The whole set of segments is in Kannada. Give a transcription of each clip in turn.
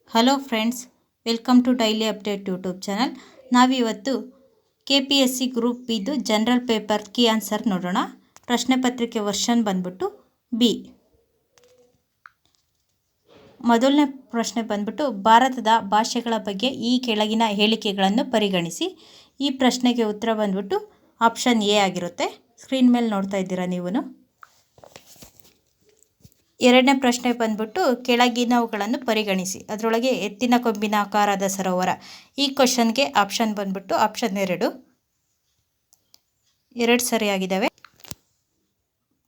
Hello friends, welcome to daily update YouTube channel. ನಾವಿವತ್ತು KPSC ಗ್ರೂಪ್ ಬಿದು ಜನರಲ್ ಪೇಪರ್ ಕೀ ಆನ್ಸರ್ ನೋಡೋಣ. ಪ್ರಶ್ನೆ ಪತ್ರಿಕೆ ವರ್ಷನ್ ಬಂದ್ಬಿಟ್ಟು ಬಿ. ಮೊದಲನೇ ಪ್ರಶ್ನೆ ಬಂದ್ಬಿಟ್ಟು ಭಾರತದ ಭಾಷೆಗಳ ಬಗ್ಗೆ ಈ ಕೆಳಗಿನ ಹೇಳಿಕೆಗಳನ್ನು ಪರಿಗಣಿಸಿ. ಈ ಪ್ರಶ್ನೆಗೆ ಉತ್ತರ ಬಂದ್ಬಿಟ್ಟು ಆಪ್ಷನ್ ಎ ಆಗಿರುತ್ತೆ. ಸ್ಕ್ರೀನ್ ಮೇಲೆ ನೋಡ್ತಾ ಇದ್ದೀರಾ ನೀವು. ಎರಡನೇ ಪ್ರಶ್ನೆ ಬಂದ್ಬಿಟ್ಟು ಕೆಳಗಿನವುಗಳನ್ನು ಪರಿಗಣಿಸಿ. ಅದರೊಳಗೆ ಎತ್ತಿನ ಕೊಂಬಿನ ಆಕಾರದ ಸರೋವರ. ಈ ಕ್ವಶನ್ಗೆ ಆಪ್ಷನ್ ಬಂದ್ಬಿಟ್ಟು ಆಪ್ಷನ್ ಎರಡು ಸರಿಯಾಗಿದ್ದಾವೆ.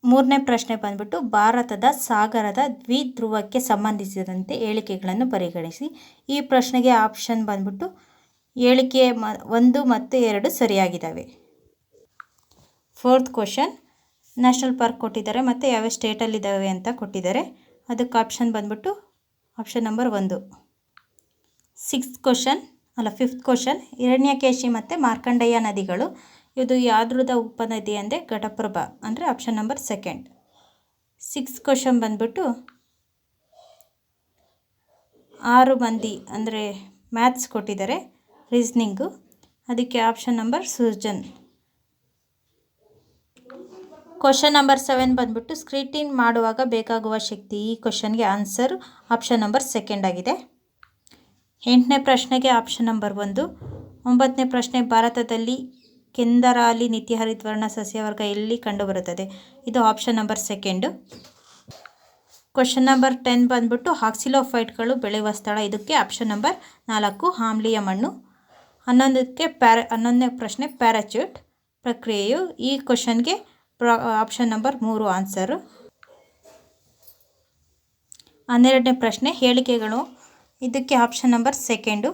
ಮೂರನೇ ಪ್ರಶ್ನೆ ಬಂದ್ಬಿಟ್ಟು ಭಾರತದ ಸಾಗರದ ದ್ವಿಧ್ರುವಕ್ಕೆ ಸಂಬಂಧಿಸಿದಂತೆ ಹೇಳಿಕೆಗಳನ್ನು ಪರಿಗಣಿಸಿ. ಈ ಪ್ರಶ್ನೆಗೆ ಆಪ್ಷನ್ ಬಂದ್ಬಿಟ್ಟು ಹೇಳಿಕೆ 1 ಮತ್ತು 2 ಸರಿಯಾಗಿದ್ದಾವೆ. ಫೋರ್ತ್ ಕ್ವಶನ್, ನ್ಯಾಷನಲ್ ಪಾರ್ಕ್ ಕೊಟ್ಟಿದ್ದಾರೆ ಮತ್ತು ಯಾವ ಸ್ಟೇಟಲ್ಲಿದ್ದಾವೆ ಅಂತ ಕೊಟ್ಟಿದ್ದಾರೆ. ಅದಕ್ಕೆ ಆಪ್ಷನ್ ಬಂದ್ಬಿಟ್ಟು option number 1. Fifth question, Hiranyakeshi ಮತ್ತು ಮಾರ್ಕಂಡೇಯ ನದಿಗಳು ಇದು ಯಾವ್ದ್ರದ ಉಪನದಿ ಅಂದರೆ ಘಟಪ್ರಭಾ, ಅಂದರೆ ಆಪ್ಷನ್ ನಂಬರ್ 2. ಸಿಕ್ಸ್ತ್ ಕ್ವಶನ್ ಬಂದ್ಬಿಟ್ಟು 6 ಮಂದಿ ಅಂದರೆ ಮ್ಯಾಥ್ಸ್ ಕೊಟ್ಟಿದ್ದಾರೆ, ರೀಸ್ನಿಂಗು. ಅದಕ್ಕೆ option number Sujan. Question number 7 ಬಂದ್ಬಿಟ್ಟು ಸ್ಕ್ರೀಟಿಂಗ್ ಮಾಡುವಾಗ ಬೇಕಾಗುವ ಶಕ್ತಿ. ಈ ಕ್ವಶನ್ಗೆ ಆನ್ಸರ್ ಆಪ್ಷನ್ ನಂಬರ್ 2 ಆಗಿದೆ. 8ನೇ ಪ್ರಶ್ನೆಗೆ ಆಪ್ಷನ್ ನಂಬರ್ 1. 9ನೇ ಪ್ರಶ್ನೆ, ಭಾರತದಲ್ಲಿ ಕೆಂದರಾಲಿ ನಿತ್ಯಹರಿದ್ವರ್ಣ ಸಸ್ಯವರ್ಗ ಎಲ್ಲಿ ಕಂಡುಬರುತ್ತದೆ? ಇದು ಆಪ್ಷನ್ ನಂಬರ್ 2. ಕ್ವಶನ್ ನಂಬರ್ 10 ಬಂದ್ಬಿಟ್ಟು ಆಕ್ಸಿಲೋಫೈಟ್ಗಳು ಬೆಳೆಯುವ ಸ್ಥಳ. ಇದಕ್ಕೆ ಆಪ್ಷನ್ ನಂಬರ್ 4 ಆಮ್ಲೀಯ ಮಣ್ಣು. 11ನೇ ಪ್ರಶ್ನೆ, ಪ್ಯಾರಾಚ್ಯೂಟ್ ಪ್ರಕ್ರಿಯೆಯು. ಈ ಕ್ವಶನ್ಗೆ ಆಪ್ಷನ್ ನಂಬರ್ 3 ಆನ್ಸರು. 12ನೇ ಪ್ರಶ್ನೆ, ಹೇಳಿಕೆಗಳು. ಇದಕ್ಕೆ ಆಪ್ಷನ್ ನಂಬರ್ 2.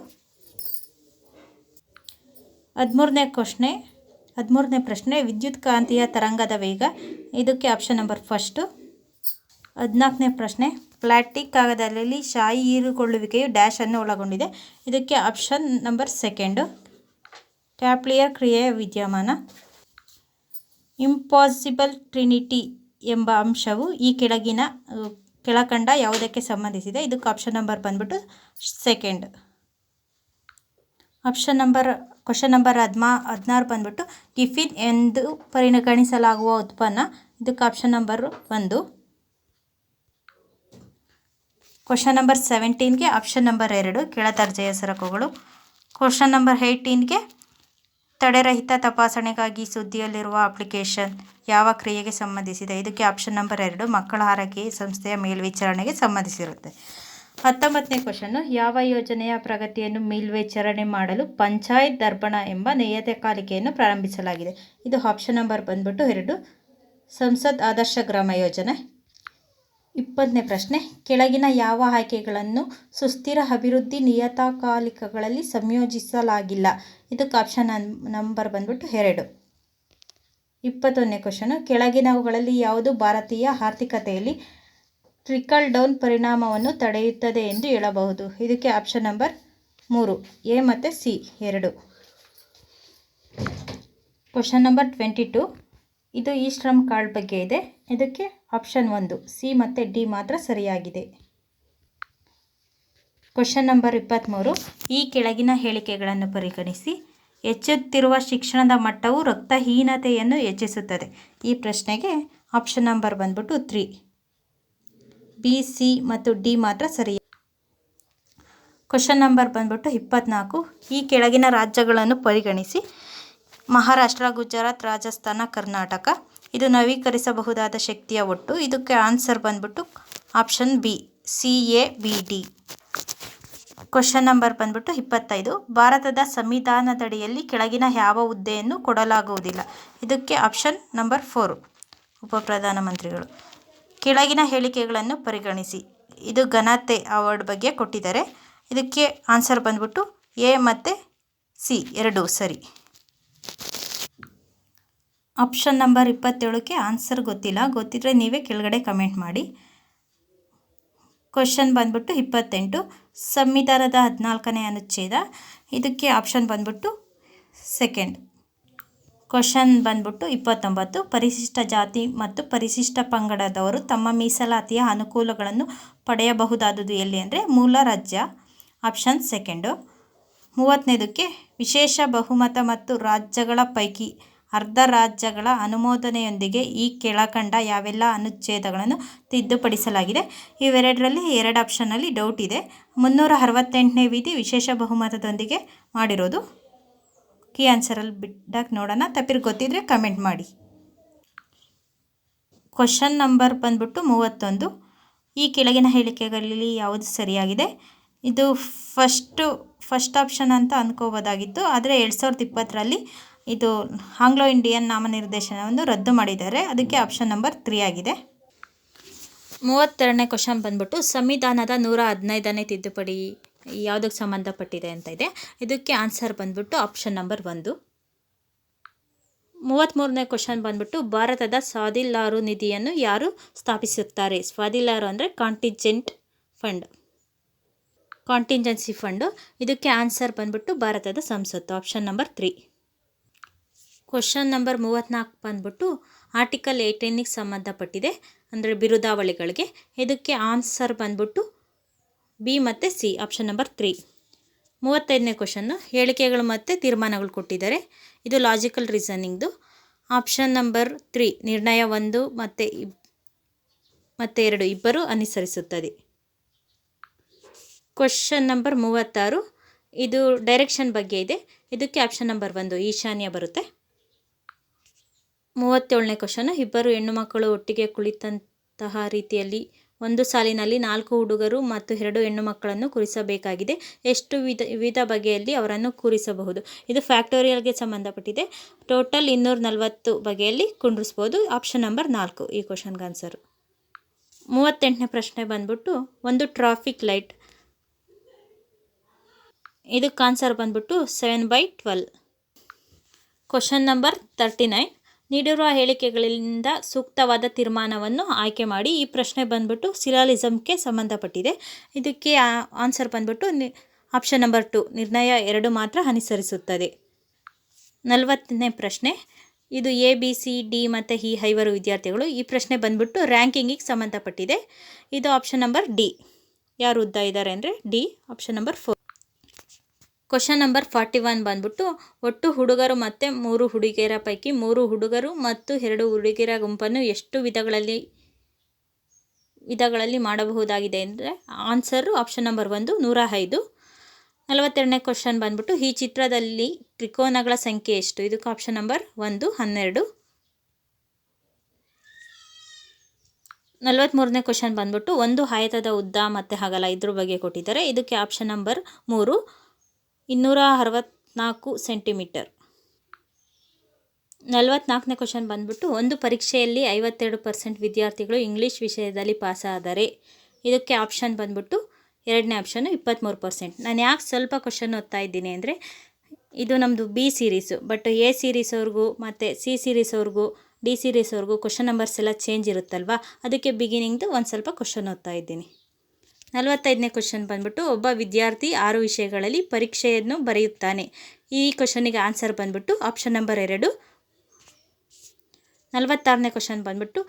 13ನೇ ಪ್ರಶ್ನೆ, ವಿದ್ಯುತ್ ಕಾಂತೀಯ ತರಂಗದ ವೇಗ. ಇದಕ್ಕೆ ಆಪ್ಷನ್ ನಂಬರ್ 1. 14ನೇ ಪ್ರಶ್ನೆ, ಪ್ಲಾಸ್ಟಿಕ್ ಕಾಗದದಲ್ಲಿ ಶಾಯಿ ಹೀರಿಕೊಳ್ಳುವಿಕೆಯು ಡ್ಯಾಶ್ ಅನ್ನು ಒಳಗೊಂಡಿದೆ. ಇದಕ್ಕೆ ಆಪ್ಷನ್ ನಂಬರ್ 2. ಕ್ಯಾಪ್ಲಿಯರ್ ಕ್ರಿಯೆಯ ವಿದ್ಯಮಾನ. ಇಂಪಾಸಿಬಲ್ ಟ್ರಿನಿಟಿ ಎಂಬ ಅಂಶವು ಈ ಕೆಳಕಂಡ ಯಾವುದಕ್ಕೆ ಸಂಬಂಧಿಸಿದೆ? ಇದಕ್ಕೆ ಆಪ್ಷನ್ ನಂಬರ್ ಬಂದ್ಬಿಟ್ಟು 2. ಕ್ವಶನ್ ನಂಬರ್ 16 ಬಂದ್ಬಿಟ್ಟು ಟಿಫಿನ್ ಎಂದು ಪರಿಗಣಿಸಲಾಗುವ ಉತ್ಪನ್ನ. ಇದಕ್ಕೆ ಆಪ್ಷನ್ ನಂಬರ್ 1. ಕ್ವಶನ್ ನಂಬರ್ 17ಗೆ ಆಪ್ಷನ್ ನಂಬರ್ 2 ಕೆಳದರ್ಜೆಯ ಸರಕುಗಳು. ಕ್ವಶನ್ ನಂಬರ್ 18ಗೆ ತಡೆರಹಿತ ತಪಾಸಣೆಗಾಗಿ ಸುದ್ದಿಯಲ್ಲಿರುವ ಅಪ್ಲಿಕೇಶನ್ ಯಾವ ಕ್ರಿಯೆಗೆ ಸಂಬಂಧಿಸಿದೆ? ಇದಕ್ಕೆ ಆಪ್ಷನ್ ನಂಬರ್ 2 ಮಕ್ಕಳ ಆರೈಕೆ ಸಂಸ್ಥೆಯ ಮೇಲ್ವಿಚಾರಣೆಗೆ ಸಂಬಂಧಿಸಿರುತ್ತೆ. 19ನೇ ಕ್ವಶನ್ನು, ಯಾವ ಯೋಜನೆಯ ಪ್ರಗತಿಯನ್ನು ಮೇಲ್ವಿಚಾರಣೆ ಮಾಡಲು ಪಂಚಾಯತ್ ದರ್ಪಣ ಎಂಬ ನಿಯತಕಾಲಿಕೆಯನ್ನು ಪ್ರಾರಂಭಿಸಲಾಗಿದೆ? ಇದು ಆಪ್ಷನ್ ನಂಬರ್ ಬಂದ್ಬಿಟ್ಟು 2 ಸಂಸದ್ ಆದರ್ಶ ಗ್ರಾಮ ಯೋಜನೆ. 20ನೇ ಪ್ರಶ್ನೆ, ಕೆಳಗಿನ ಯಾವ ಆಯ್ಕೆಗಳನ್ನು ಸುಸ್ಥಿರ ಅಭಿವೃದ್ಧಿ ನಿಯತಕಾಲಿಕಗಳಲ್ಲಿ ಸಂಯೋಜಿಸಲಾಗಿಲ್ಲ? ಇದಕ್ಕೆ ಆಪ್ಷನ್ ನಂಬರ್ ಬಂದ್ಬಿಟ್ಟು 2. 21ನೇ ಕ್ವಶನು, ಕೆಳಗಿನವುಗಳಲ್ಲಿ ಯಾವುದು ಭಾರತೀಯ ಆರ್ಥಿಕತೆಯಲ್ಲಿ ಟ್ರಿಕಲ್ ಡೌನ್ ಪರಿಣಾಮವನ್ನು ತಡೆಯುತ್ತದೆ ಎಂದು ಹೇಳಬಹುದು? ಇದಕ್ಕೆ ಆಪ್ಷನ್ ನಂಬರ್ 3 ಎ ಮತ್ತು ಸಿ 2. ಕ್ವಶನ್ ನಂಬರ್ 22, ಇದು ಈ ಶ್ರಮ್ ಕಾರ್ಡ್ ಬಗ್ಗೆ ಇದೆ. ಇದಕ್ಕೆ ಆಪ್ಷನ್ 1 ಸಿ ಮತ್ತು ಡಿ ಮಾತ್ರ ಸರಿಯಾಗಿದೆ. ಕ್ವಶನ್ ನಂಬರ್ 23, ಈ ಕೆಳಗಿನ ಹೇಳಿಕೆಗಳನ್ನು ಪರಿಗಣಿಸಿ. ಹೆಚ್ಚುತ್ತಿರುವ ಶಿಕ್ಷಣದ ಮಟ್ಟವು ರಕ್ತಹೀನತೆಯನ್ನು ಹೆಚ್ಚಿಸುತ್ತದೆ. ಈ ಪ್ರಶ್ನೆಗೆ ಆಪ್ಷನ್ ನಂಬರ್ ಬಂದ್ಬಿಟ್ಟು 3 ಬಿ, ಸಿ ಮತ್ತು ಡಿ ಮಾತ್ರ ಸರಿ. ಕ್ವಶನ್ ನಂಬರ್ ಬಂದ್ಬಿಟ್ಟು 24, ಈ ಕೆಳಗಿನ ರಾಜ್ಯಗಳನ್ನು ಪರಿಗಣಿಸಿ. ಮಹಾರಾಷ್ಟ್ರ, ಗುಜರಾತ್, ರಾಜಸ್ಥಾನ, ಕರ್ನಾಟಕ. ಇದು ನವೀಕರಿಸಬಹುದಾದ ಶಕ್ತಿಯ ಒಟ್ಟು. ಇದಕ್ಕೆ ಆನ್ಸರ್ ಬಂದ್ಬಿಟ್ಟು option B C A B D. Question number ಬಂದ್ಬಿಟ್ಟು 25, ಭಾರತದ ಸಂವಿಧಾನದಡಿಯಲ್ಲಿ ಕೆಳಗಿನ ಯಾವ ಹುದ್ದೆಯನ್ನು ಕೊಡಲಾಗುವುದಿಲ್ಲ? ಇದಕ್ಕೆ ಆಪ್ಷನ್ ನಂಬರ್ 4 ಉಪ ಪ್ರಧಾನಮಂತ್ರಿಗಳು. ಕೆಳಗಿನ ಹೇಳಿಕೆಗಳನ್ನು ಪರಿಗಣಿಸಿ. ಇದು ಘನತೆ ಅವಾರ್ಡ್ ಬಗ್ಗೆ ಕೊಟ್ಟಿದ್ದಾರೆ. ಇದಕ್ಕೆ ಆನ್ಸರ್ ಬಂದ್ಬಿಟ್ಟು ಎ ಮತ್ತು ಸಿ 2 ಸರಿ. ಆಪ್ಷನ್ ನಂಬರ್ 27ಕ್ಕೆ ಆನ್ಸರ್ ಗೊತ್ತಿದ್ರೆ ನೀವೇ ಕೆಳಗಡೆ ಕಮೆಂಟ್ ಮಾಡಿ. ಕ್ವಶನ್ ಬಂದ್ಬಿಟ್ಟು 28, ಸಂವಿಧಾನದ 14ನೇ ಅನುಚ್ಛೇದ. ಇದಕ್ಕೆ ಆಪ್ಷನ್ ಬಂದ್ಬಿಟ್ಟು 2. ಕ್ವಶನ್ ಬಂದ್ಬಿಟ್ಟು 29, ಪರಿಶಿಷ್ಟ ಜಾತಿ ಮತ್ತು ಪರಿಶಿಷ್ಟ ಪಂಗಡದವರು ತಮ್ಮ ಮೀಸಲಾತಿಯ ಅನುಕೂಲಗಳನ್ನು ಪಡೆಯಬಹುದಾದುದು ಎಲ್ಲಿ ಅಂದರೆ ಮೂಲ ರಾಜ್ಯ. Option second. 30ನೇದಕ್ಕೆ ವಿಶೇಷ ಬಹುಮತ ಮತ್ತು ರಾಜ್ಯಗಳ ಪೈಕಿ ಅರ್ಧ ರಾಜ್ಯಗಳ ಅನುಮೋದನೆಯೊಂದಿಗೆ ಈ ಕೆಳಕಂಡ ಯಾವೆಲ್ಲ ಅನುಚ್ಛೇದಗಳನ್ನು ತಿದ್ದುಪಡಿಸಲಾಗಿದೆ. ಇವೆರಡರಲ್ಲಿ 2 ಆಪ್ಷನ್ನಲ್ಲಿ ಡೌಟ್ ಇದೆ. 368ನೇ ವಿಧಿ ವಿಶೇಷ ಬಹುಮತದೊಂದಿಗೆ ಮಾಡಿರೋದು. ಕೀ ಆನ್ಸರಲ್ಲಿ ಬಿಟ್ಟಾಗ ನೋಡೋಣ. ತಪ್ಪಿರು ಗೊತ್ತಿದ್ರೆ ಕಮೆಂಟ್ ಮಾಡಿ. ಕ್ವಶನ್ ನಂಬರ್ ಬಂದ್ಬಿಟ್ಟು 31. ಈ ಕೆಳಗಿನ ಹೇಳಿಕೆಗಳಲ್ಲಿ ಯಾವುದು ಸರಿಯಾಗಿದೆ? ಇದು ಫಸ್ಟ್ ಆಪ್ಷನ್ ಅಂತ ಅಂದ್ಕೋಬೋದಾಗಿತ್ತು. ಆದರೆ 2020ರಲ್ಲಿ ಇದು ಆಂಗ್ಲೋ ಇಂಡಿಯನ್ ನಾಮನಿರ್ದೇಶನವನ್ನು ರದ್ದು ಮಾಡಿದ್ದಾರೆ. ಅದಕ್ಕೆ ಆಪ್ಷನ್ ನಂಬರ್ 3 ಆಗಿದೆ. 32ನೇ ಕ್ವಶನ್ ಬಂದ್ಬಿಟ್ಟು ಸಂವಿಧಾನದ 115ನೇ ತಿದ್ದುಪಡಿ ಯಾವುದಕ್ಕೆ ಸಂಬಂಧಪಟ್ಟಿದೆ ಅಂತ ಇದೆ. ಇದಕ್ಕೆ ಆನ್ಸರ್ ಬಂದ್ಬಿಟ್ಟು ಆಪ್ಷನ್ ನಂಬರ್ 1. 33ನೇ ಕ್ವಶನ್ ಬಂದ್ಬಿಟ್ಟು ಭಾರತದ ಸ್ವಾದಿಲ್ಲಾರು ನಿಧಿಯನ್ನು ಯಾರು ಸ್ಥಾಪಿಸುತ್ತಾರೆ? ಸ್ವಾದಿಲ್ಲಾರು ಅಂದರೆ ಕಾಂಟಿಂಜೆನ್ಸಿ ಫಂಡು. ಇದಕ್ಕೆ ಆನ್ಸರ್ ಬಂದ್ಬಿಟ್ಟು ಭಾರತದ ಸಂಸತ್ತು. Option number 3. ಕ್ವಶನ್ ನಂಬರ್ 34 ಬಂದ್ಬಿಟ್ಟು ಆರ್ಟಿಕಲ್ 18ಗೆ ಸಂಬಂಧಪಟ್ಟಿದೆ, ಅಂದರೆ ಬಿರುದಾವಳಿಗಳಿಗೆ. ಇದಕ್ಕೆ ಆನ್ಸರ್ ಬಂದ್ಬಿಟ್ಟು ಬಿ ಮತ್ತು ಸಿ. Option number 3. 35ನೇ ಕ್ವಶನ್ನು ಹೇಳಿಕೆಗಳು ಮತ್ತು ತೀರ್ಮಾನಗಳು ಕೊಟ್ಟಿದ್ದಾರೆ. ಇದು ಲಾಜಿಕಲ್ ರೀಸನಿಂಗ್ದು. ಆಪ್ಷನ್ ನಂಬರ್ 3 ನಿರ್ಣಯ 1 ಮತ್ತು 2 ಇಬ್ಬರು ಅನುಸರಿಸುತ್ತದೆ. ಕ್ವಶನ್ ನಂಬರ್ 36 ಇದು ಡೈರೆಕ್ಷನ್ ಬಗ್ಗೆ ಇದೆ. ಇದಕ್ಕೆ ಆಪ್ಷನ್ ನಂಬರ್ 1 ಈಶಾನ್ಯ ಬರುತ್ತೆ. 37ನೇ ಕ್ವಶನ್ನು ಇಬ್ಬರು ಹೆಣ್ಣು ಮಕ್ಕಳು ಒಟ್ಟಿಗೆ ಕುಳಿತಂತಹ ರೀತಿಯಲ್ಲಿ ಒಂದು ಸಾಲಿನಲ್ಲಿ 4 ಹುಡುಗರು ಮತ್ತು 2 ಹೆಣ್ಣು ಮಕ್ಕಳನ್ನು ಕೂರಿಸಬೇಕಾಗಿದೆ. ಎಷ್ಟು ವಿವಿಧ ಬಗೆಯಲ್ಲಿ ಅವರನ್ನು ಕೂರಿಸಬಹುದು? ಇದು ಫ್ಯಾಕ್ಟೋರಿಯಲ್ಗೆ ಸಂಬಂಧಪಟ್ಟಿದೆ. ಟೋಟಲ್ 240 ಬಗೆಯಲ್ಲಿ ಕುಂಡ್ರಿಸ್ಬೋದು. ಆಪ್ಷನ್ ನಂಬರ್ 4 ಈ ಕ್ವಶನ್ಗೆ ಆನ್ಸರು. 38ನೇ ಪ್ರಶ್ನೆ ಬಂದ್ಬಿಟ್ಟು ಒಂದು ಟ್ರಾಫಿಕ್ ಲೈಟ್. ಇದಕ್ಕೆ ಆನ್ಸರ್ ಬಂದ್ಬಿಟ್ಟು 7/12. ಕ್ವಶನ್ ನಂಬರ್ 39 ನೀಡಿರುವ ಹೇಳಿಕೆಗಳಿಂದ ಸೂಕ್ತವಾದ ತೀರ್ಮಾನವನ್ನು ಆಯ್ಕೆ ಮಾಡಿ. ಈ ಪ್ರಶ್ನೆ ಬಂದ್ಬಿಟ್ಟು ಸಿಲಾಲಿಸಮ್ಗೆ ಸಂಬಂಧಪಟ್ಟಿದೆ. ಇದಕ್ಕೆ ಆನ್ಸರ್ ಬಂದ್ಬಿಟ್ಟು ಆಪ್ಷನ್ ನಂಬರ್ 2 ನಿರ್ಣಯ 2 ಮಾತ್ರ ಅನುಸರಿಸುತ್ತದೆ. 40ನೇ ಪ್ರಶ್ನೆ ಇದು ABCD ಮತ್ತು ಈ 5 ವಿದ್ಯಾರ್ಥಿಗಳು. ಈ ಪ್ರಶ್ನೆ ಬಂದ್ಬಿಟ್ಟು ರ್ಯಾಂಕಿಂಗಿಗೆ ಸಂಬಂಧಪಟ್ಟಿದೆ. ಇದು ಆಪ್ಷನ್ ನಂಬರ್ ಡಿ. ಯಾರು ಉದ್ದ ಇದ್ದಾರೆ ಅಂದರೆ D. Option number 4. Question number 41 ಬಂದ್ಬಿಟ್ಟು ಒಟ್ಟು ಹುಡುಗರು ಮತ್ತು 3 ಹುಡುಗಿಯರ ಪೈಕಿ 3 ಹುಡುಗರು ಮತ್ತು 2 ಹುಡುಗಿಯರ ಗುಂಪನ್ನು ಎಷ್ಟು ವಿಧಗಳಲ್ಲಿ ಮಾಡಬಹುದಾಗಿದೆ ಅಂದರೆ ಆನ್ಸರು ಆಪ್ಷನ್ ನಂಬರ್ 1 105. 42ನೇ ಕ್ವಶನ್ ಬಂದ್ಬಿಟ್ಟು ಈ ಚಿತ್ರದಲ್ಲಿ ತ್ರಿಕೋನಗಳ ಸಂಖ್ಯೆ ಎಷ್ಟು? ಇದಕ್ಕೆ ಆಪ್ಷನ್ ನಂಬರ್ 1 12. 43ನೇ ಕ್ವಶನ್ ಬಂದ್ಬಿಟ್ಟು ಒಂದು ಆಯತದ ಉದ್ದ ಮತ್ತು ಅಗಲ ಇದ್ರ ಬಗ್ಗೆ ಕೊಟ್ಟಿದ್ದಾರೆ. ಇದಕ್ಕೆ ಆಪ್ಷನ್ ನಂಬರ್ 3 264 ಸೆಂಟಿಮೀಟರ್. 44ನೇ ಕ್ವಶನ್ ಬಂದ್ಬಿಟ್ಟು ಒಂದು ಪರೀಕ್ಷೆಯಲ್ಲಿ 52% ವಿದ್ಯಾರ್ಥಿಗಳು ಇಂಗ್ಲೀಷ್ ವಿಷಯದಲ್ಲಿ ಪಾಸಾದರೆ. ಇದಕ್ಕೆ ಆಪ್ಷನ್ ಬಂದ್ಬಿಟ್ಟು 2ನೇ ಆಪ್ಷನ್ನು 23%. ನಾನು ಯಾಕೆ ಸ್ವಲ್ಪ ಕ್ವಶನ್ ಓದ್ತಾ ಇದ್ದೀನಿ ಅಂದರೆ ಇದು ನಮ್ಮದು B series, but A series ಅವ್ರಿಗೂ ಮತ್ತು ಸಿ ಸೀರೀಸ್ ಅವ್ರಿಗೂ ಡಿ ಸೀರೀಸ್ ಅವ್ರಿಗೂ ಕ್ವಶನ್ ನಂಬರ್ಸ್ ಎಲ್ಲ ಚೇಂಜ್ ಇರುತ್ತಲ್ವ, ಅದಕ್ಕೆ ಬಿಗಿನಿಂಗ್ದು ಒಂದು ಸ್ವಲ್ಪ ಕ್ವಶನ್ ಓದ್ತಾ ಇದ್ದೀನಿ. 45ನೇ ಕ್ವಶನ್ ಬಂದ್ಬಿಟ್ಟು ಒಬ್ಬ ವಿದ್ಯಾರ್ಥಿ 6 ವಿಷಯಗಳಲ್ಲಿ ಪರೀಕ್ಷೆಯನ್ನು ಬರೆಯುತ್ತಾನೆ. ಈ ಕ್ವಶನಿಗೆ ಆನ್ಸರ್ ಬಂದ್ಬಿಟ್ಟು ಆಪ್ಷನ್ ನಂಬರ್ 2. 46ನೇ ಕ್ವಶನ್ ಬಂದ್ಬಿಟ್ಟು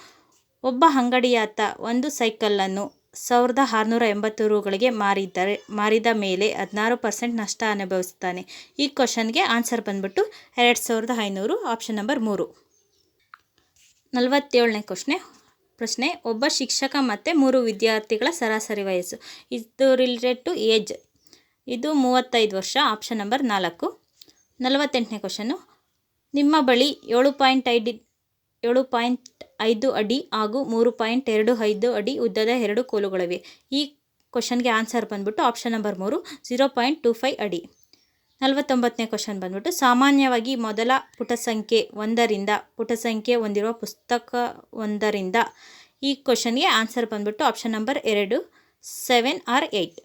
ಒಬ್ಬ ಅಂಗಡಿಯಾತ ಒಂದು ಸೈಕಲನ್ನು 1680 ರೂಗಳಿಗೆ ಮಾರಿದ ಮೇಲೆ 16% ನಷ್ಟ ಅನುಭವಿಸ್ತಾನೆ. ಈ ಕ್ವಶನ್ಗೆ ಆನ್ಸರ್ ಬಂದ್ಬಿಟ್ಟು 2500. Option number 3. 47ನೇ ಪ್ರಶ್ನೆ ಒಬ್ಬ ಶಿಕ್ಷಕ ಮತ್ತು 3 ವಿದ್ಯಾರ್ಥಿಗಳ ಸರಾಸರಿ ವಯಸ್ಸು. ಇದು ರಿಲೇಟೆಡ್ ಟು ಏಜ್. ಇದು 35 ವರ್ಷ. Option number 4. 48ನೇ ಕ್ವಶನ್ನು ನಿಮ್ಮ ಬಳಿ 7.5 ಅಡಿ ಹಾಗೂ 3.25 ಅಡಿ ಉದ್ದದ 2 ಕೋಲುಗಳಿವೆ. ಈ ಕ್ವಶನ್ಗೆ ಆನ್ಸರ್ ಬಂದ್ಬಿಟ್ಟು ಆಪ್ಷನ್ ನಂಬರ್ 3 0.25 ಅಡಿ. 49ನೇ ಕ್ವಶನ್ ಬಂದ್ಬಿಟ್ಟು ಸಾಮಾನ್ಯವಾಗಿ ಮೊದಲ ಪುಟ ಸಂಖ್ಯೆ 1ರಿಂದ ಪುಟ ಸಂಖ್ಯೆ ಹೊಂದಿರುವ ಪುಸ್ತಕವೊಂದರಿಂದ. ಈ ಕ್ವಶನ್ಗೆ ಆನ್ಸರ್ ಬಂದ್ಬಿಟ್ಟು ಆಪ್ಷನ್ ನಂಬರ್ 2 7 or 8.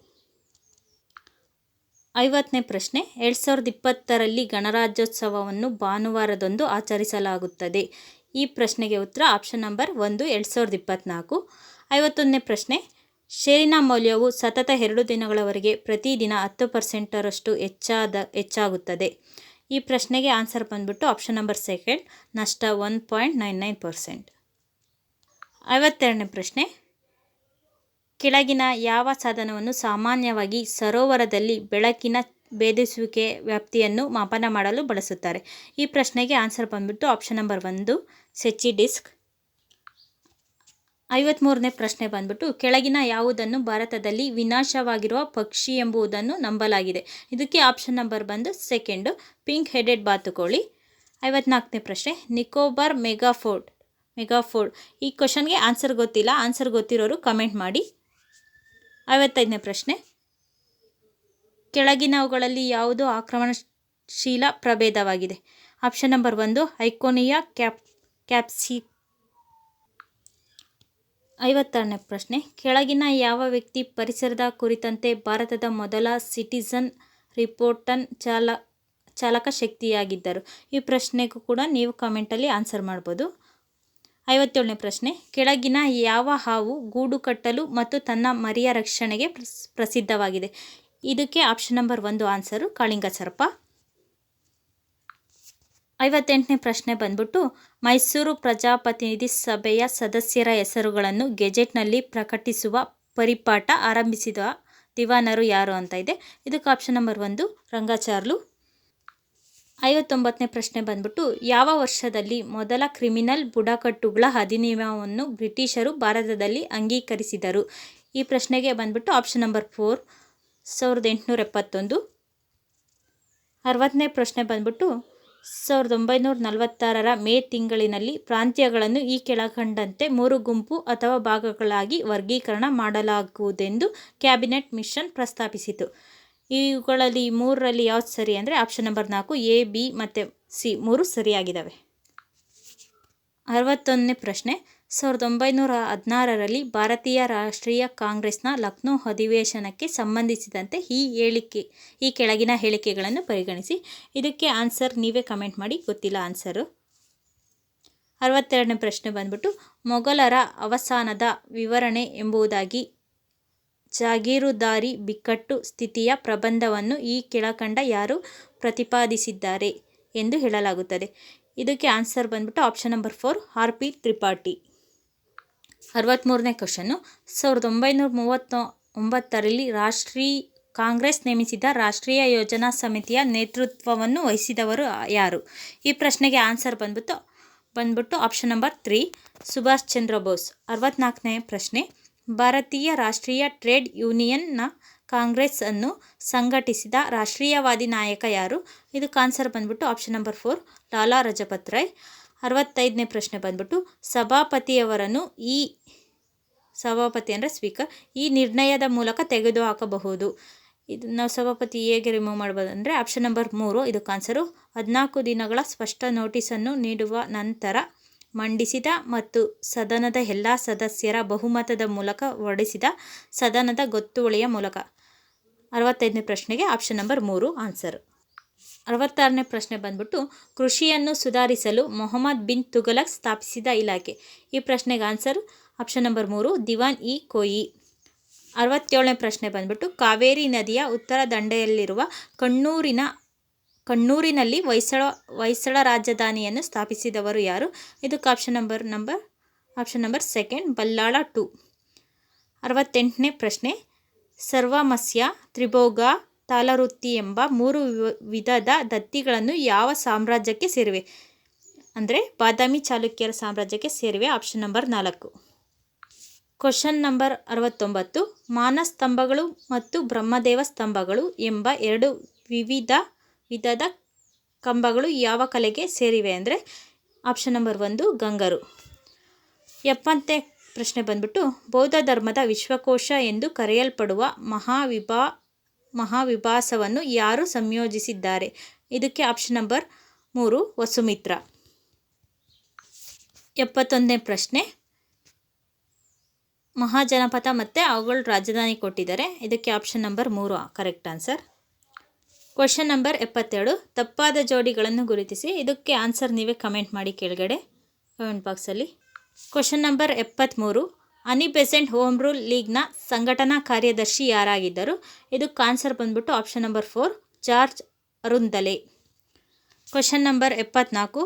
50ನೇ ಪ್ರಶ್ನೆ 2020ರಲ್ಲಿ ಗಣರಾಜ್ಯೋತ್ಸವವನ್ನು ಭಾನುವಾರದಂದು ಆಚರಿಸಲಾಗುತ್ತದೆ. ಈ ಪ್ರಶ್ನೆಗೆ ಉತ್ತರ ಆಪ್ಷನ್ ನಂಬರ್ 1 2024. 51ನೇ ಪ್ರಶ್ನೆ ಷೇರಿನ ಮೌಲ್ಯವು ಸತತ 2 ದಿನಗಳವರೆಗೆ ಪ್ರತಿದಿನ 10%ರಷ್ಟು ಹೆಚ್ಚಾಗುತ್ತದೆ. ಈ ಪ್ರಶ್ನೆಗೆ ಆನ್ಸರ್ ಬಂದ್ಬಿಟ್ಟು ಆಪ್ಷನ್ ನಂಬರ್ 2 ನಷ್ಟ 1.99%. 52ನೇ ಪ್ರಶ್ನೆ ಕೆಳಗಿನ ಯಾವ ಸಾಧನವನ್ನು ಸಾಮಾನ್ಯವಾಗಿ ಸರೋವರದಲ್ಲಿ ಬೆಳಕಿನ ಭೇದಿಸುವಿಕೆ ವ್ಯಾಪ್ತಿಯನ್ನು ಮಾಪನ ಮಾಡಲು ಬಳಸುತ್ತಾರೆ? ಈ ಪ್ರಶ್ನೆಗೆ ಆನ್ಸರ್ ಬಂದ್ಬಿಟ್ಟು ಆಪ್ಷನ್ ನಂಬರ್ 1 ಸೆಚ್ಚಿ ಡಿಸ್ಕ್. 53ನೇ ಪ್ರಶ್ನೆ ಬಂದ್ಬಿಟ್ಟು ಕೆಳಗಿನ ಯಾವುದನ್ನು ಭಾರತದಲ್ಲಿ ವಿನಾಶವಾಗಿರುವ ಪಕ್ಷಿ ಎಂಬುದನ್ನು ನಂಬಲಾಗಿದೆ? ಇದಕ್ಕೆ ಆಪ್ಷನ್ ನಂಬರ್ ಬಂದು ಸೆಕೆಂಡ್ ಪಿಂಕ್ ಹೆಡೆಡ್ ಬಾತುಕೋಳಿ. 54ನೇ ಪ್ರಶ್ನೆ ನಿಕೋಬಾರ್ ಮೆಗಾಫೋಡ್. ಈ ಕ್ವಶನ್ಗೆ ಆನ್ಸರ್ ಗೊತ್ತಿಲ್ಲ, ಆನ್ಸರ್ ಗೊತ್ತಿರೋರು ಕಮೆಂಟ್ ಮಾಡಿ. 55ನೇ ಪ್ರಶ್ನೆ ಕೆಳಗಿನವುಗಳಲ್ಲಿ ಯಾವುದು ಆಕ್ರಮಣಶೀಲ ಪ್ರಭೇದವಾಗಿದೆ? Option number 1 ಐಕೋನಿಯಾ ಕ್ಯಾಪ್ಸಿ. 56ನೇ ಪ್ರಶ್ನೆ ಕೆಳಗಿನ ಯಾವ ವ್ಯಕ್ತಿ ಪರಿಸರದ ಕುರಿತಂತೆ ಭಾರತದ ಮೊದಲ ಸಿಟಿಜನ್ ರಿಪೋರ್ಟನ್ ಚಾಲಕ ಶಕ್ತಿಯಾಗಿದ್ದರು? ಈ ಪ್ರಶ್ನೆಗೂ ಕೂಡ ನೀವು ಕಮೆಂಟಲ್ಲಿ ಆನ್ಸರ್ ಮಾಡ್ಬೋದು. 57ನೇ ಪ್ರಶ್ನೆ ಕೆಳಗಿನ ಯಾವ ಹಾವು ಗೂಡು ಕಟ್ಟಲು ಮತ್ತು ತನ್ನ ಮರಿಯ ರಕ್ಷಣೆಗೆ ಪ್ರಸಿದ್ಧವಾಗಿದೆ? ಇದಕ್ಕೆ ಆಪ್ಷನ್ ನಂಬರ್ 1 ಆನ್ಸರು ಕಾಳಿಂಗ ಸರ್ಪ. 58ನೇ ಪ್ರಶ್ನೆ ಬಂದ್ಬಿಟ್ಟು ಮೈಸೂರು ಪ್ರಜಾಪ್ರತಿನಿಧಿ ಸಭೆಯ ಸದಸ್ಯರ ಹೆಸರುಗಳನ್ನು ಗೆಜೆಟ್ನಲ್ಲಿ ಪ್ರಕಟಿಸುವ ಪರಿಪಾಠ ಆರಂಭಿಸಿದ ದಿವಾನರು ಯಾರು ಅಂತ ಇದೆ. ಇದಕ್ಕೆ ಆಪ್ಷನ್ ನಂಬರ್ 1 ರಂಗಾಚಾರ್ಲು. 59ನೇ ಪ್ರಶ್ನೆ ಬಂದ್ಬಿಟ್ಟು ಯಾವ ವರ್ಷದಲ್ಲಿ ಮೊದಲ ಕ್ರಿಮಿನಲ್ ಬುಡಕಟ್ಟುಗಳ ಅಧಿನಿಯಮವನ್ನು ಬ್ರಿಟಿಷರು ಭಾರತದಲ್ಲಿ ಅಂಗೀಕರಿಸಿದರು? ಈ ಪ್ರಶ್ನೆಗೆ ಬಂದ್ಬಿಟ್ಟು ಆಪ್ಷನ್ ನಂಬರ್ 4 1871. 60ನೇ ಪ್ರಶ್ನೆ ಬಂದ್ಬಿಟ್ಟು 1946ರ ಮೇ ತಿಂಗಳಿನಲ್ಲಿ ಪ್ರಾಂತ್ಯಗಳನ್ನು ಈ ಕೆಳಕಂಡಂತೆ 3 ಗುಂಪು ಅಥವಾ ಭಾಗಗಳಾಗಿ ವರ್ಗೀಕರಣ ಮಾಡಲಾಗುವುದೆಂದು ಕ್ಯಾಬಿನೆಟ್ ಮಿಷನ್ ಪ್ರಸ್ತಾಪಿಸಿತು. ಇವುಗಳಲ್ಲಿ 3ರಲ್ಲಿ ಯಾವ್ದು ಸರಿ ಅಂದರೆ ಆಪ್ಷನ್ ನಂಬರ್ 4 ಎ, ಬಿ ಮತ್ತು ಸಿ 3 ಸರಿಯಾಗಿದ್ದಾವೆ. 61ನೇ ಪ್ರಶ್ನೆ 1916ರಲ್ಲಿ ಭಾರತೀಯ ರಾಷ್ಟ್ರೀಯ ಕಾಂಗ್ರೆಸ್ನ ಲಕ್ನೋ ಅಧಿವೇಶನಕ್ಕೆ ಸಂಬಂಧಿಸಿದಂತೆ ಈ ಕೆಳಗಿನ ಹೇಳಿಕೆಗಳನ್ನು ಪರಿಗಣಿಸಿ. ಇದಕ್ಕೆ ಆನ್ಸರ್ ನೀವೇ ಕಮೆಂಟ್ ಮಾಡಿ, ಗೊತ್ತಿಲ್ಲ ಆನ್ಸರು. 62ನೇ ಪ್ರಶ್ನೆ ಬಂದ್ಬಿಟ್ಟು ಮೊಘಲರ ಅವಸಾನದ ವಿವರಣೆ ಎಂಬುದಾಗಿ ಜಾಗೀರುದಾರಿ ಬಿಕ್ಕಟ್ಟು ಸ್ಥಿತಿಯ ಪ್ರಬಂಧವನ್ನು ಈ ಕೆಳಕಂಡ ಯಾರು ಪ್ರತಿಪಾದಿಸಿದ್ದಾರೆ ಎಂದು ಹೇಳಲಾಗುತ್ತದೆ? ಇದಕ್ಕೆ ಆನ್ಸರ್ ಬಂದ್ಬಿಟ್ಟು ಆಪ್ಷನ್ ನಂಬರ್ 4 ಆರ್.ಪಿ. ತ್ರಿಪಾಠಿ. 63ನೇ ಕ್ವಶನ್ನು 1939ರಲ್ಲಿ ಕಾಂಗ್ರೆಸ್ ನೇಮಿಸಿದ ರಾಷ್ಟ್ರೀಯ ಯೋಜನಾ ಸಮಿತಿಯ ನೇತೃತ್ವವನ್ನು ವಹಿಸಿದವರು ಯಾರು? ಈ ಪ್ರಶ್ನೆಗೆ ಆನ್ಸರ್ ಬಂದ್ಬಿಟ್ಟು ಆಪ್ಷನ್ ನಂಬರ್ 3 ಸುಭಾಷ್ ಚಂದ್ರ ಬೋಸ್. 64ನೇ ಪ್ರಶ್ನೆ ಭಾರತೀಯ ರಾಷ್ಟ್ರೀಯ ಟ್ರೇಡ್ ಯೂನಿಯನ್ನ ಕಾಂಗ್ರೆಸ್ ಅನ್ನು ಸಂಘಟಿಸಿದ ರಾಷ್ಟ್ರೀಯವಾದಿ ನಾಯಕ ಯಾರು? ಇದಕ್ಕೆ ಆನ್ಸರ್ ಬಂದ್ಬಿಟ್ಟು ಆಪ್ಷನ್ ನಂಬರ್ 4 ಲಾಲಾ ಲಜಪತ್ ರಾಯ್. 65ನೇ ಪ್ರಶ್ನೆ ಬಂದ್ಬಿಟ್ಟು ಸಭಾಪತಿಯವರನ್ನು ಸಭಾಪತಿ ಅಂದರೆ ಸ್ಪೀಕರ್ ಈ ನಿರ್ಣಯದ ಮೂಲಕ ತೆಗೆದುಹಾಕಬಹುದು. ಇದು ನಾವು ಸಭಾಪತಿ ಹೇಗೆ ರಿಮೂವ್ ಮಾಡ್ಬೋದು ಅಂದರೆ ಆಪ್ಷನ್ ನಂಬರ್ 3 ಇದಕ್ಕೆ ಆನ್ಸರು 14 ದಿನಗಳ ಸ್ಪಷ್ಟ ನೋಟಿಸನ್ನು ನೀಡುವ ನಂತರ ಮಂಡಿಸಿದ ಮತ್ತು ಸದನದ ಎಲ್ಲ ಸದಸ್ಯರ ಬಹುಮತದ ಮೂಲಕ ಹೊರಡಿಸಿದ ಸದನದ ಗೊತ್ತುವಳಿಯ ಮೂಲಕ. 65ನೇ ಪ್ರಶ್ನೆಗೆ ಆಪ್ಷನ್ ನಂಬರ್ 3 ಆನ್ಸರ್. 66ನೇ ಪ್ರಶ್ನೆ ಬಂದ್ಬಿಟ್ಟು ಕೃಷಿಯನ್ನು ಸುಧಾರಿಸಲು ಮೊಹಮ್ಮದ್ ಬಿನ್ ತುಘಲಕ್ ಸ್ಥಾಪಿಸಿದ ಇಲಾಖೆ. ಈ ಪ್ರಶ್ನೆಗೆ ಆನ್ಸರ್ ಆಪ್ಷನ್ ನಂಬರ್ 3 ದಿವಾನ್ ಇ ಕೋಯಿ. 67ನೇ ಪ್ರಶ್ನೆ ಬಂದ್ಬಿಟ್ಟು ಕಾವೇರಿ ನದಿಯ ಉತ್ತರ ದಂಡೆಯಲ್ಲಿರುವ ಕಣ್ಣೂರಿನಲ್ಲಿ ಹೊಯ್ಸಳ ರಾಜಧಾನಿಯನ್ನು ಸ್ಥಾಪಿಸಿದವರು ಯಾರು? ಇದಕ್ಕೆ ಆಪ್ಷನ್ ನಂಬರ್ 2 ಬಲ್ಲಾಳ 2. 68ನೇ ಪ್ರಶ್ನೆ ಸರ್ವಮಸ್ಯ, ತ್ರಿಭೋಗ, ತಾಳವೃತ್ತಿ ಎಂಬ 3 ವಿಧದ ದತ್ತಿಗಳನ್ನು ಯಾವ ಸಾಮ್ರಾಜ್ಯಕ್ಕೆ ಸೇರಿವೆ? ಅಂದರೆ ಬಾದಾಮಿ ಚಾಲುಕ್ಯರ ಸಾಮ್ರಾಜ್ಯಕ್ಕೆ ಸೇರಿವೆ. Option number 4. ಕ್ವಶನ್ ನಂಬರ್ 69 ಮಾನಸ್ತಂಭಗಳು ಮತ್ತು ಬ್ರಹ್ಮದೇವ ಸ್ತಂಭಗಳು ಎಂಬ 2 ವಿಧದ ಕಂಬಗಳು ಯಾವ ಕಲೆಗೆ ಸೇರಿವೆ ಅಂದರೆ ಆಪ್ಷನ್ ನಂಬರ್ 1 ಗಂಗರು. 70ನೇ ಪ್ರಶ್ನೆ ಬಂದ್ಬಿಟ್ಟು ಬೌದ್ಧ ಧರ್ಮದ ವಿಶ್ವಕೋಶ ಎಂದು ಕರೆಯಲ್ಪಡುವ ಮಹಾವಿಭಾಸವನ್ನು ಯಾರು ಸಂಯೋಜಿಸಿದ್ದಾರೆ? ಇದಕ್ಕೆ ಆಪ್ಷನ್ ನಂಬರ್ 3 ವಸುಮಿತ್ರ. 71ನೇ ಪ್ರಶ್ನೆ ಮಹಾಜನಪದ ಮತ್ತು ಅವುಗಳ ರಾಜಧಾನಿ ಕೊಟ್ಟಿದ್ದಾರೆ. ಇದಕ್ಕೆ option number 3 correct answer. Question number 72 ತಪ್ಪಾದ ಜೋಡಿಗಳನ್ನು ಗುರುತಿಸಿ. ಇದಕ್ಕೆ ಆನ್ಸರ್ ನೀವೇ ಕಮೆಂಟ್ ಮಾಡಿ ಕೆಳಗಡೆ ಕಮೆಂಟ್ ಬಾಕ್ಸಲ್ಲಿ. Question number 73 Annie Besant home rule ಲೀಗ್ನ ಸಂಘಟನಾ ಕಾರ್ಯದರ್ಶಿ ಯಾರಾಗಿದ್ದರು? ಇದಕ್ಕೆ ಆನ್ಸರ್ ಬಂದ್ಬಿಟ್ಟು option number 4 George Arundale. Question number 74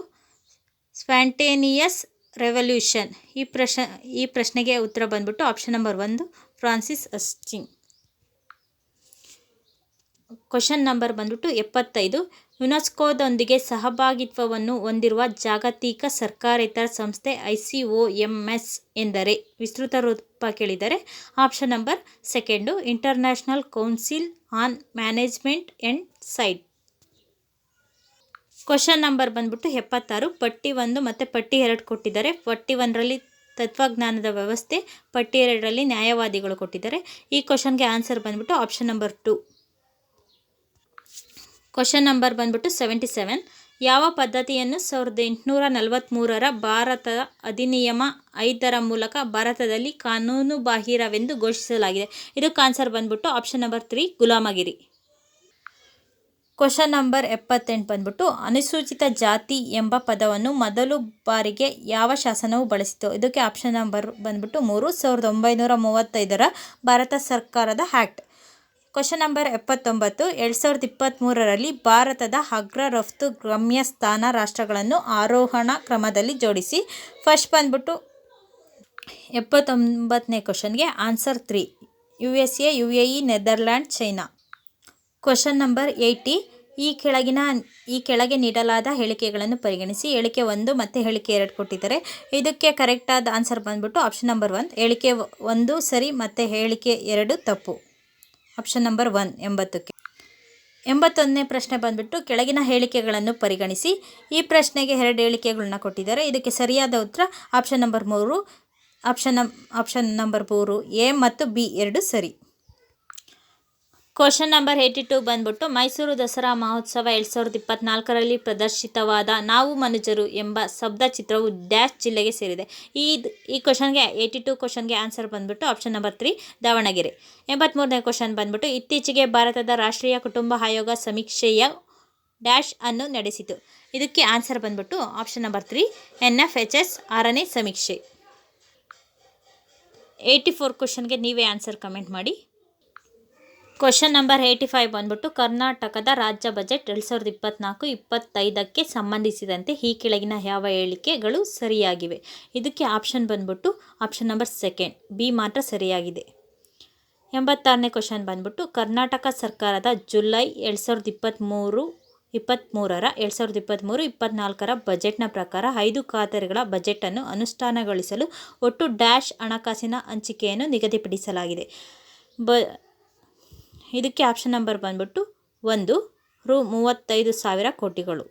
spontaneous revolution? ಈ ಪ್ರಶ್ನೆಗೆ ಉತ್ತರ ಬಂದ್ಬಿಟ್ಟು option number 1 Francis Hastings. Question number ಬಂದ್ಬಿಟ್ಟು 75. ಯುನೆಸ್ಕೋದೊಂದಿಗೆ ಸಹಭಾಗಿತ್ವವನ್ನು ಹೊಂದಿರುವ ಜಾಗತಿಕ ಸರ್ಕಾರೇತರ ಸಂಸ್ಥೆ ICOMS ಎಂದರೆ? ವಿಸ್ತೃತ ರೂಪ ಕೇಳಿದರೆ option number 2 international council on management and site. Question number ಬಂದ್ಬಿಟ್ಟು 76. ಪಟ್ಟಿ 1 ಮತ್ತು ಪಟ್ಟಿ 2 ಕೊಟ್ಟಿದ್ದಾರೆ. ಪಟ್ಟಿ 1ರಲ್ಲಿ ತತ್ವಜ್ಞಾನದ ವ್ಯವಸ್ಥೆ, ಪಟ್ಟಿ 2ರಲ್ಲಿ ನ್ಯಾಯವಾದಿಗಳು ಕೊಟ್ಟಿದ್ದಾರೆ. ಈ ಕ್ವಶನ್ಗೆ ಆನ್ಸರ್ ಬಂದ್ಬಿಟ್ಟು ಆಪ್ಷನ್ ನಂಬರ್ 2. ಕ್ವಶನ್ ನಂಬರ್ ಬಂದ್ಬಿಟ್ಟು 77. ಯಾವ ಪದ್ಧತಿಯನ್ನು 1843ರ ಭಾರತ ಅಧಿನಿಯಮ 5ರ ಮೂಲಕ ಭಾರತದಲ್ಲಿ ಕಾನೂನುಬಾಹಿರವೆಂದು ಘೋಷಿಸಲಾಗಿದೆ? ಇದಕ್ಕೆ ಆನ್ಸರ್ ಬಂದ್ಬಿಟ್ಟು ಆಪ್ಷನ್ ನಂಬರ್ 3 ಗುಲಾಮಗಿರಿ. ಕ್ವಶನ್ ನಂಬರ್ 78 ಬಂದ್ಬಿಟ್ಟು ಅನುಸೂಚಿತ ಜಾತಿ ಎಂಬ ಪದವನ್ನು ಮೊದಲು ಬಾರಿಗೆ ಯಾವ ಶಾಸನವು ಬಳಸಿತು? ಇದಕ್ಕೆ ಆಪ್ಷನ್ ನಂಬರ್ ಬಂದ್ಬಿಟ್ಟು 3 1935ರ ಭಾರತ ಸರ್ಕಾರದ ಆ್ಯಕ್ಟ್. Question number 79. 2023ರಲ್ಲಿ ಭಾರತದ ಅಗ್ರ ರಫ್ತು ಗಮ್ಯಸ್ಥಾನ ರಾಷ್ಟ್ರಗಳನ್ನು ಆರೋಹಣ ಕ್ರಮದಲ್ಲಿ ಜೋಡಿಸಿ. ಫಸ್ಟ್ ಬಂದ್ಬಿಟ್ಟು 79ನೇ ಕ್ವಶನ್ಗೆ answer 3 USA, UAE, Netherland, China. Question number 80. ಈ ಕೆಳಗೆ ನೀಡಲಾದ ಹೇಳಿಕೆಗಳನ್ನು ಪರಿಗಣಿಸಿ. ಹೇಳಿಕೆ 1 ಮತ್ತು ಹೇಳಿಕೆ 2 ಕೊಟ್ಟಿದ್ದಾರೆ. ಇದಕ್ಕೆ ಕರೆಕ್ಟಾದ ಆನ್ಸರ್ ಬಂದ್ಬಿಟ್ಟು ಆಪ್ಷನ್ ನಂಬರ್ 1. ಹೇಳಿಕೆ 1 ಸರಿ ಮತ್ತು ಹೇಳಿಕೆ 2 ತಪ್ಪು. Option number 1 80ಕ್ಕೆ. 81ನೇ ಪ್ರಶ್ನೆ ಬಂದ್ಬಿಟ್ಟು ಕೆಳಗಿನ ಹೇಳಿಕೆಗಳನ್ನು ಪರಿಗಣಿಸಿ. ಈ ಪ್ರಶ್ನೆಗೆ 2 ಹೇಳಿಕೆಗಳನ್ನ ಕೊಟ್ಟಿದ್ದಾರೆ. ಇದಕ್ಕೆ ಸರಿಯಾದ ಉತ್ತರ option number 3. Option number 3 A ಮತ್ತು B 2 ಸರಿ. ಕ್ವಶನ್ ನಂಬರ್ 82 ಬಂದ್ಬಿಟ್ಟು ಮೈಸೂರು ದಸರಾ ಮಹೋತ್ಸವ 2024ರಲ್ಲಿ ಪ್ರದರ್ಶಿತವಾದ ನಾವು ಮನುಜರು ಎಂಬ ಸ್ತಬ್ಧ ಚಿತ್ರವು ಡ್ಯಾಶ್ ಜಿಲ್ಲೆಗೆ ಸೇರಿದೆ? ಈ ಕ್ವಶನ್ಗೆ 82 ಕ್ವಶನ್ಗೆ ಆನ್ಸರ್ ಬಂದ್ಬಿಟ್ಟು ಆಪ್ಷನ್ ನಂಬರ್ 3 ದಾವಣಗೆರೆ. 83ನೇ ಕ್ವಶನ್ ಬಂದ್ಬಿಟ್ಟು ಇತ್ತೀಚೆಗೆ ಭಾರತದ ರಾಷ್ಟ್ರೀಯ ಕುಟುಂಬ ಆಯೋಗ ಸಮೀಕ್ಷೆಯ ಡ್ಯಾಶ್ ಅನ್ನು ನಡೆಸಿತು? ಇದಕ್ಕೆ ಆನ್ಸರ್ ಬಂದ್ಬಿಟ್ಟು ಆಪ್ಷನ್ ನಂಬರ್ 3 NFHS 6ನೇ ಸಮೀಕ್ಷೆ. 84 ಕ್ವಶನ್ಗೆ ನೀವೇ ಆನ್ಸರ್ ಕಮೆಂಟ್ ಮಾಡಿ. ಕ್ವಶನ್ ನಂಬರ್ 85 ಬಂದ್ಬಿಟ್ಟು ಕರ್ನಾಟಕದ ರಾಜ್ಯ ಬಜೆಟ್ 2024-25ಕ್ಕೆ ಸಂಬಂಧಿಸಿದಂತೆ ಈ ಕೆಳಗಿನ ಯಾವ ಹೇಳಿಕೆಗಳು ಸರಿಯಾಗಿವೆ? ಇದಕ್ಕೆ ಆಪ್ಷನ್ ಬಂದ್ಬಿಟ್ಟು ಆಪ್ಷನ್ ನಂಬರ್ 2 B ಮಾತ್ರ ಸರಿಯಾಗಿದೆ. 86ನೇ ಕ್ವಶನ್ ಬಂದ್ಬಿಟ್ಟು ಕರ್ನಾಟಕ ಸರ್ಕಾರದ ಜುಲೈ 2023ರ 2023-24ರ ಬಜೆಟ್ನ ಪ್ರಕಾರ 5 ಖಾತೆಗಳ ಬಜೆಟನ್ನು ಅನುಷ್ಠಾನಗೊಳಿಸಲು ಒಟ್ಟು ಡ್ಯಾಶ್ ಹಣಕಾಸಿನ ಹಂಚಿಕೆಯನ್ನು ನಿಗದಿಪಡಿಸಲಾಗಿದೆ? ಇದಕ್ಕೆ ಆಪ್ಷನ್ ನಂಬರ್ ಬಂದ್ಬಿಟ್ಟು 1 ರು 35,000 ಕೋಟಿಗಳು.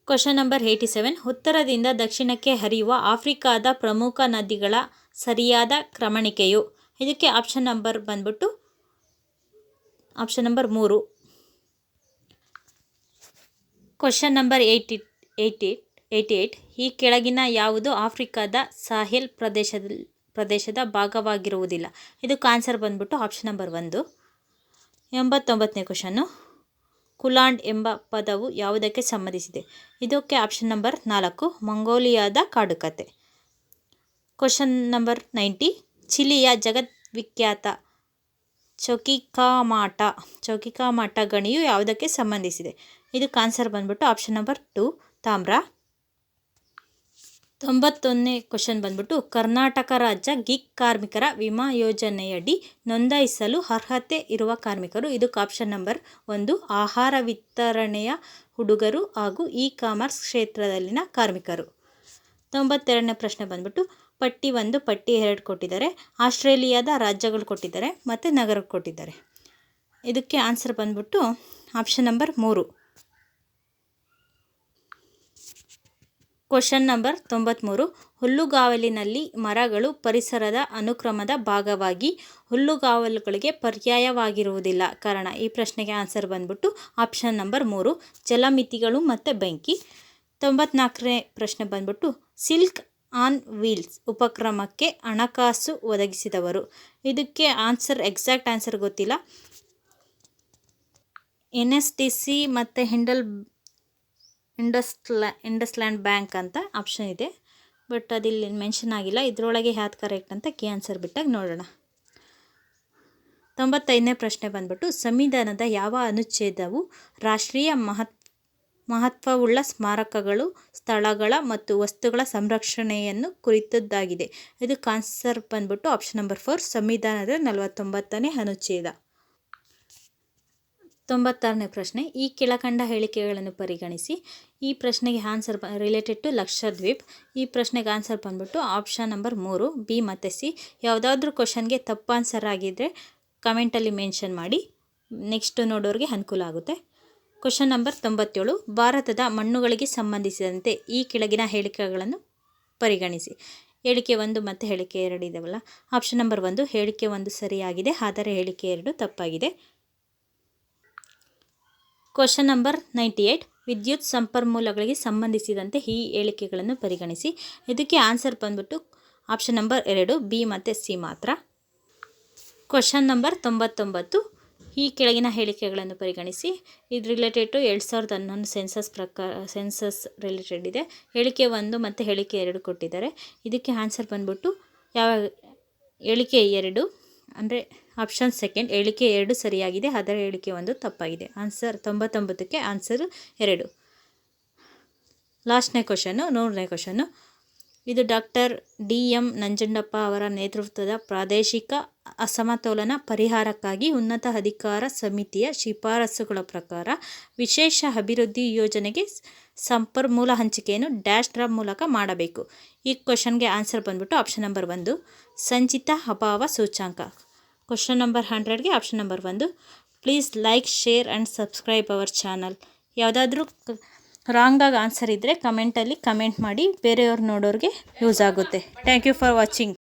Question number 87. ಉತ್ತರದಿಂದ ದಕ್ಷಿಣಕ್ಕೆ ಹರಿಯುವ ಆಫ್ರಿಕಾದ ಪ್ರಮುಖ ನದಿಗಳ ಸರಿಯಾದ ಕ್ರಮಣಿಕೆಯು? ಇದಕ್ಕೆ ಆಪ್ಷನ್ ನಂಬರ್ ಬಂದ್ಬಿಟ್ಟು ಆಪ್ಷನ್ ನಂಬರ್ 3. Question number 88. ಈ ಕೆಳಗಿನ ಯಾವುದು ಆಫ್ರಿಕಾದ ಸಾಹೆಲ್ ಪ್ರದೇಶದ ಭಾಗವಾಗಿರುವುದಿಲ್ಲ? ಇದಕ್ಕೆ ಆನ್ಸರ್ ಬಂದ್ಬಿಟ್ಟು ಆಪ್ಷನ್ ನಂಬರ್ 1. 89ನೇ ಕ್ವಶನ್ನು ಕುಲಾಂಡ್ ಎಂಬ ಪದವು ಯಾವುದಕ್ಕೆ ಸಂಬಂಧಿಸಿದೆ? ಇದಕ್ಕೆ ಆಪ್ಷನ್ ನಂಬರ್ 4 ಮಂಗೋಲಿಯಾದ ಕಾಡುಕತೆ. Question number 90. ಚಿಲಿಯ ಜಗದ್ವಿಖ್ಯಾತ ಚೌಕಿಕಾಮಾಟ ಗಣಿಯು ಯಾವುದಕ್ಕೆ ಸಂಬಂಧಿಸಿದೆ? ಇದಕ್ಕೆ ಆನ್ಸರ್ ಬಂದ್ಬಿಟ್ಟು ಆಪ್ಷನ್ ನಂಬರ್ 2 ತಾಮ್ರ. 91ನೇ ಕ್ವಶನ್ ಬಂದ್ಬಿಟ್ಟು ಕರ್ನಾಟಕ ರಾಜ್ಯ ಗಿಗ್ ಕಾರ್ಮಿಕರ ವಿಮಾ ಯೋಜನೆಯಡಿ ನೋಂದಾಯಿಸಲು ಅರ್ಹತೆ ಇರುವ ಕಾರ್ಮಿಕರು? ಇದಕ್ಕೆ ಆಪ್ಷನ್ ನಂಬರ್ 1 ಆಹಾರ ವಿತರಣೆಯ ಹುಡುಗರು ಹಾಗೂ ಇ-ಕಾಮರ್ಸ್ ಕ್ಷೇತ್ರದಲ್ಲಿನ ಕಾರ್ಮಿಕರು. 92ನೇ ಪ್ರಶ್ನೆ ಬಂದ್ಬಿಟ್ಟು ಪಟ್ಟಿ 1 ಪಟ್ಟಿ 2 ಕೊಟ್ಟಿದ್ದಾರೆ. ಆಸ್ಟ್ರೇಲಿಯಾದ ರಾಜ್ಯಗಳು ಕೊಟ್ಟಿದ್ದಾರೆ ಮತ್ತು ನಗರ ಕೊಟ್ಟಿದ್ದಾರೆ. ಇದಕ್ಕೆ ಆನ್ಸರ್ ಬಂದ್ಬಿಟ್ಟು ಆಪ್ಷನ್ ನಂಬರ್ 3. Question number 93. ಹುಲ್ಲುಗಾವಲಿನಲ್ಲಿ ಮರಗಳು ಪರಿಸರದ ಅನುಕ್ರಮದ ಭಾಗವಾಗಿ ಹುಲ್ಲುಗಾವಲುಗಳಿಗೆ ಪರ್ಯಾಯವಾಗಿರುವುದಿಲ್ಲ ಕಾರಣ? ಈ ಪ್ರಶ್ನೆಗೆ ಆನ್ಸರ್ ಬಂದ್ಬಿಟ್ಟು ಆಪ್ಷನ್ ನಂಬರ್ 3 ಜಲಮಿತಿಗಳು ಮತ್ತು ಬೆಂಕಿ. 94ನೇ ಪ್ರಶ್ನೆ ಬಂದ್ಬಿಟ್ಟು ಸಿಲ್ಕ್ ಆನ್ ವೀಲ್ಸ್ ಉಪಕ್ರಮಕ್ಕೆ ಹಣಕಾಸು ಒದಗಿಸಿದವರು? ಇದಕ್ಕೆ ಎಕ್ಸಾಕ್ಟ್ ಆನ್ಸರ್ ಗೊತ್ತಿಲ್ಲ. NSDC ಮತ್ತು ಇಂಡಸ್ಲ್ಯಾಂಡ್ ಬ್ಯಾಂಕ್ ಅಂತ ಆಪ್ಷನ್ ಇದೆ, ಬಟ್ ಅದಿಲ್ಲಿ ಮೆನ್ಷನ್ ಆಗಿಲ್ಲ. ಇದರೊಳಗೆ ಯಾವ್ದು ಕರೆಕ್ಟ್ ಅಂತ ಕೀ ಆನ್ಸರ್ ಬಿಟ್ಟಾಗ ನೋಡೋಣ. 95ನೇ ಪ್ರಶ್ನೆ ಬಂದ್ಬಿಟ್ಟು ಸಂವಿಧಾನದ ಯಾವ ಅನುಚ್ಛೇದವು ಮಹತ್ವವುಳ್ಳ ಸ್ಮಾರಕಗಳು, ಸ್ಥಳಗಳ ಮತ್ತು ವಸ್ತುಗಳ ಸಂರಕ್ಷಣೆಯನ್ನು ಕುರಿತದ್ದಾಗಿದೆ. ಇದಕ್ಕೆ ಆನ್ಸರ್ ಬಂದ್ಬಿಟ್ಟು ಆಪ್ಷನ್ ನಂಬರ್ 4 ಸಂವಿಧಾನದ 49ನೇ ಅನುಚ್ಛೇದ. 96ನೇ ಪ್ರಶ್ನೆ, ಈ ಕೆಳಕಂಡ ಹೇಳಿಕೆಗಳನ್ನು ಪರಿಗಣಿಸಿ. ಈ ಪ್ರಶ್ನೆಗೆ ಆನ್ಸರ್ ರಿಲೇಟೆಡ್ ಟು ಲಕ್ಷದ್ವೀಪ್. ಈ ಪ್ರಶ್ನೆಗೆ ಆನ್ಸರ್ ಬಂದ್ಬಿಟ್ಟು ಆಪ್ಷನ್ ನಂಬರ್ 3 ಬಿ ಮತ್ತು ಸಿ. ಯಾವುದಾದ್ರೂ ಕ್ವಶನ್ಗೆ ತಪ್ಪು ಆನ್ಸರ್ ಆಗಿದ್ದರೆ ಕಮೆಂಟಲ್ಲಿ ಮೆನ್ಷನ್ ಮಾಡಿ, ನೆಕ್ಸ್ಟ್ ನೋಡೋರಿಗೆ ಅನುಕೂಲ ಆಗುತ್ತೆ. ಕ್ವಶನ್ ನಂಬರ್ 97, ಭಾರತದ ಮಣ್ಣುಗಳಿಗೆ ಸಂಬಂಧಿಸಿದಂತೆ ಈ ಕೆಳಗಿನ ಹೇಳಿಕೆಗಳನ್ನು ಪರಿಗಣಿಸಿ. ಹೇಳಿಕೆ 1 ಮತ್ತು ಹೇಳಿಕೆ 2 ಇದಾವಲ್ಲ. ಆಪ್ಷನ್ ನಂಬರ್ 1 ಹೇಳಿಕೆ 1 ಸರಿಯಾಗಿದೆ, ಆದರೆ ಹೇಳಿಕೆ 2 ತಪ್ಪಾಗಿದೆ. ಕ್ವಶನ್ ನಂಬರ್ 98, ವಿದ್ಯುತ್ ಸಂಪನ್ಮೂಲಗಳಿಗೆ ಸಂಬಂಧಿಸಿದಂತೆ ಈ ಹೇಳಿಕೆಗಳನ್ನು ಪರಿಗಣಿಸಿ. ಇದಕ್ಕೆ ಆನ್ಸರ್ ಬಂದ್ಬಿಟ್ಟು ಆಪ್ಷನ್ ನಂಬರ್ 2 ಬಿ ಮತ್ತು ಸಿ ಮಾತ್ರ. ಕ್ವಶನ್ ನಂಬರ್ 99, ಈ ಕೆಳಗಿನ ಹೇಳಿಕೆಗಳನ್ನು ಪರಿಗಣಿಸಿ. ಇದು ರಿಲೇಟೆಡ್ ಟು 2011 ಸೆನ್ಸಸ್ ರಿಲೇಟೆಡ್ ಇದೆ. ಹೇಳಿಕೆ 1 ಮತ್ತು ಹೇಳಿಕೆ 2 ಕೊಟ್ಟಿದ್ದಾರೆ. ಇದಕ್ಕೆ ಆನ್ಸರ್ ಬಂದ್ಬಿಟ್ಟು ಹೇಳಿಕೆ 2 ಅಂದರೆ ಆಪ್ಷನ್ ಸೆಕೆಂಡ್ ಹೇಳಿಕೆ 2 ಸರಿಯಾಗಿದೆ, ಆದರೆ ಹೇಳಿಕೆ 1 ತಪ್ಪಾಗಿದೆ. ಆನ್ಸರ್ 99ಕ್ಕೆ ಆನ್ಸರ್ 2. ಲಾಸ್ಟ್ನೇ ಕ್ವಶನ್ನು, 100ನೇ ಕ್ವಶನ್ನು. ಇದು ಡಾಕ್ಟರ್ DM ನಂಜುಂಡಪ್ಪ ಅವರ ನೇತೃತ್ವದ ಪ್ರಾದೇಶಿಕ ಅಸಮತೋಲನ ಪರಿಹಾರಕ್ಕಾಗಿ ಉನ್ನತ ಅಧಿಕಾರ ಸಮಿತಿಯ ಶಿಫಾರಸುಗಳ ಪ್ರಕಾರ ವಿಶೇಷ ಅಭಿವೃದ್ಧಿ ಯೋಜನೆಗೆ ಸಂಪನ್ಮೂಲ ಹಂಚಿಕೆಯನ್ನು ಡ್ಯಾಶ್ರ ಮೂಲಕ ಮಾಡಬೇಕು. ಈ ಕ್ವಶನ್ಗೆ ಆನ್ಸರ್ ಬಂದ್ಬಿಟ್ಟು ಆಪ್ಷನ್ ನಂಬರ್ 1 ಸಂಚಿತ ಅಭಾವ ಸೂಚ್ಯಂಕ. ಕ್ವಶನ್ ನಂಬರ್ 100ಗೆ option number 1. Please like, share and subscribe our channel. ಯಾವುದಾದ್ರೂ ರಾಂಗಾಗಿ ಆನ್ಸರ್ ಇದ್ದರೆ ಕಮೆಂಟಲ್ಲಿ ಕಮೆಂಟ್ ಮಾಡಿ, ಬೇರೆಯವ್ರು ನೋಡೋರಿಗೆ ಯೂಸ್ ಆಗುತ್ತೆ. Thank you for watching.